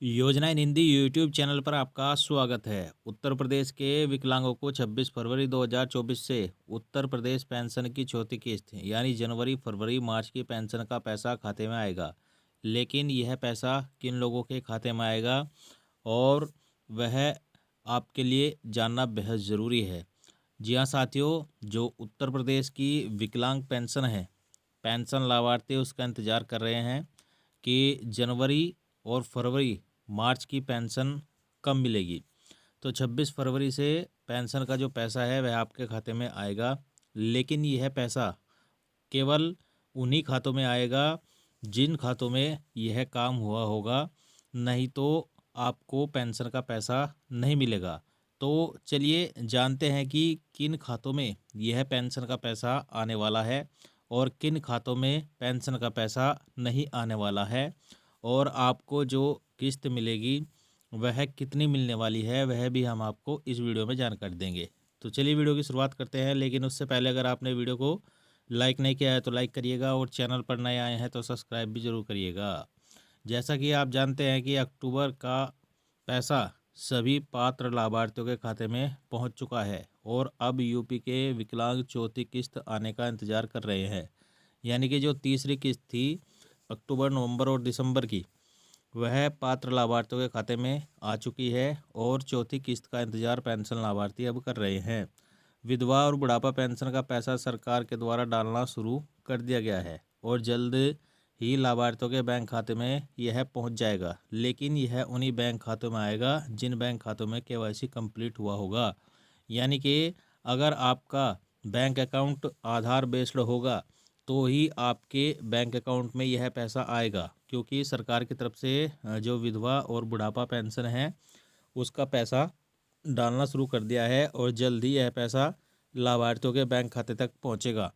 योजना इन Hindi YouTube channel पर आपका स्वागत है। उत्तर प्रदेश के विकलांगों को 26 फरवरी 2024 से उत्तर प्रदेश पेंशन की चौथी किस्त यानी जनवरी, फरवरी, मार्च की पेंशन का पैसा खाते में आएगा। लेकिन यह पैसा किन लोगों के खाते में आएगा और वह आपके लिए जानना बेहद ज़रूरी है। जी हाँ साथियों, जो उत्तर प्रदेश की विकलांग पेंशन है, पेंशन लाभार्थी उसका इंतज़ार कर रहे हैं कि जनवरी और फरवरी, मार्च की पेंशन कब मिलेगी। तो 26 फरवरी से पेंशन का जो पैसा है वह आपके खाते में आएगा। लेकिन यह पैसा केवल उन्हीं खातों में आएगा जिन खातों में यह काम हुआ होगा, नहीं तो आपको पेंशन का पैसा नहीं मिलेगा। तो चलिए जानते हैं कि किन खातों में यह पेंशन का पैसा आने वाला है और किन खातों में पेंशन का पैसा नहीं आने वाला है, और आपको जो किस्त मिलेगी वह कितनी मिलने वाली है वह भी हम आपको इस वीडियो में जानकारी देंगे। तो चलिए वीडियो की शुरुआत करते हैं, लेकिन उससे पहले अगर आपने वीडियो को लाइक नहीं किया है तो लाइक करिएगा और चैनल पर नए आए हैं तो सब्सक्राइब भी ज़रूर करिएगा। जैसा कि आप जानते हैं कि अक्टूबर का पैसा सभी पात्र लाभार्थियों के खाते में पहुंच चुका है और अब यूपी के विकलांग चौथी किस्त आने का इंतज़ार कर रहे हैं। यानी कि जो तीसरी किस्त थी अक्टूबर, नवंबर और दिसंबर की, वह पात्र लाभार्थियों के खाते में आ चुकी है और चौथी किस्त का इंतज़ार पेंशन लाभार्थी अब कर रहे हैं। विधवा और बुढ़ापा पेंशन का पैसा सरकार के द्वारा डालना शुरू कर दिया गया है और जल्द ही लाभार्थियों के बैंक खाते में यह पहुंच जाएगा। लेकिन यह उन्हीं बैंक खातों में आएगा जिन बैंक खातों में केवाईसी कंप्लीट हुआ होगा। यानी कि अगर आपका बैंक अकाउंट आधार बेस्ड होगा तो ही आपके बैंक अकाउंट में यह पैसा आएगा, क्योंकि सरकार की तरफ से जो विधवा और बुढ़ापा पेंशन है उसका पैसा डालना शुरू कर दिया है और जल्द ही यह पैसा लाभार्थियों के बैंक खाते तक पहुंचेगा।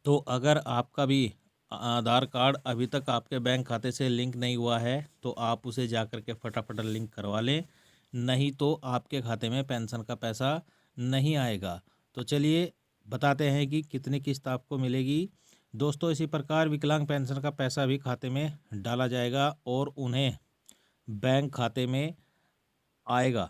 तो अगर आपका भी आधार कार्ड अभी तक आपके बैंक खाते से लिंक नहीं हुआ है तो आप उसे जाकर के फटाफट लिंक करवा लें, नहीं तो आपके खाते में पेंशन का पैसा नहीं आएगा। तो चलिए बताते हैं कि कितनी किस्त आपको मिलेगी। दोस्तों, इसी प्रकार विकलांग पेंशन का पैसा भी खाते में डाला जाएगा और उन्हें बैंक खाते में आएगा।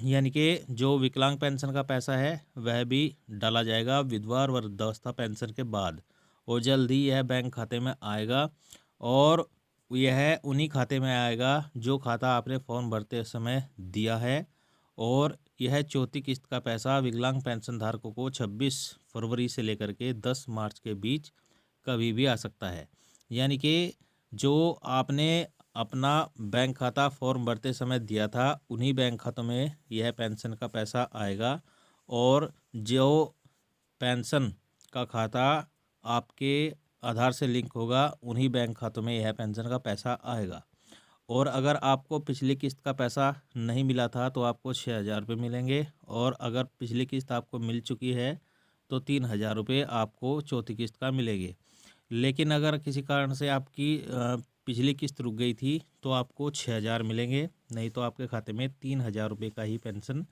यानी कि जो विकलांग पेंशन का पैसा है वह भी डाला जाएगा विधवा और वृद्धावस्था पेंशन के बाद, और जल्द ही यह बैंक खाते में आएगा। और यह उन्हीं खाते में आएगा जो खाता आपने फॉर्म भरते समय दिया है। और यह चौथी किस्त का पैसा विकलांग पेंशन धारकों को 26 फरवरी से लेकर के 10 मार्च के बीच कभी भी आ सकता है। यानी कि जो आपने अपना बैंक खाता फॉर्म भरते समय दिया था उन्हीं बैंक खातों में यह पेंशन का पैसा आएगा, और जो पेंशन का खाता आपके आधार से लिंक होगा उन्हीं बैंक खातों में यह पेंशन का पैसा आएगा। और अगर आपको पिछली किस्त का पैसा नहीं मिला था तो आपको 6,000 रुपये मिलेंगे, और अगर पिछली किस्त आपको मिल चुकी है तो 3,000 रुपये आपको चौथी किस्त का मिलेंगे। लेकिन अगर किसी कारण से आपकी पिछली किस्त रुक गई थी तो आपको 6,000 मिलेंगे, नहीं तो आपके खाते में 3,000 रुपये का ही पेंशन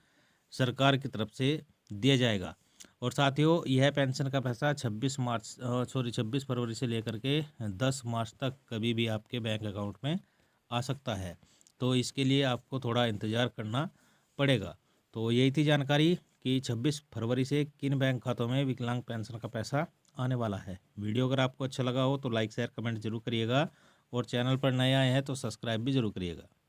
सरकार की तरफ से दिया जाएगा। और साथियों, यह पेंशन का पैसा 26 फरवरी से लेकर के 10 मार्च तक कभी भी आपके बैंक अकाउंट में आ सकता है। तो इसके लिए आपको थोड़ा इंतज़ार करना पड़ेगा। तो यही थी जानकारी कि 26 फरवरी से किन बैंक खातों में विकलांग पेंशन का पैसा आने वाला है। वीडियो अगर आपको अच्छा लगा हो तो लाइक शेयर कमेंट जरूर करिएगा और चैनल पर नए आए हैं तो सब्सक्राइब भी जरूर करिएगा।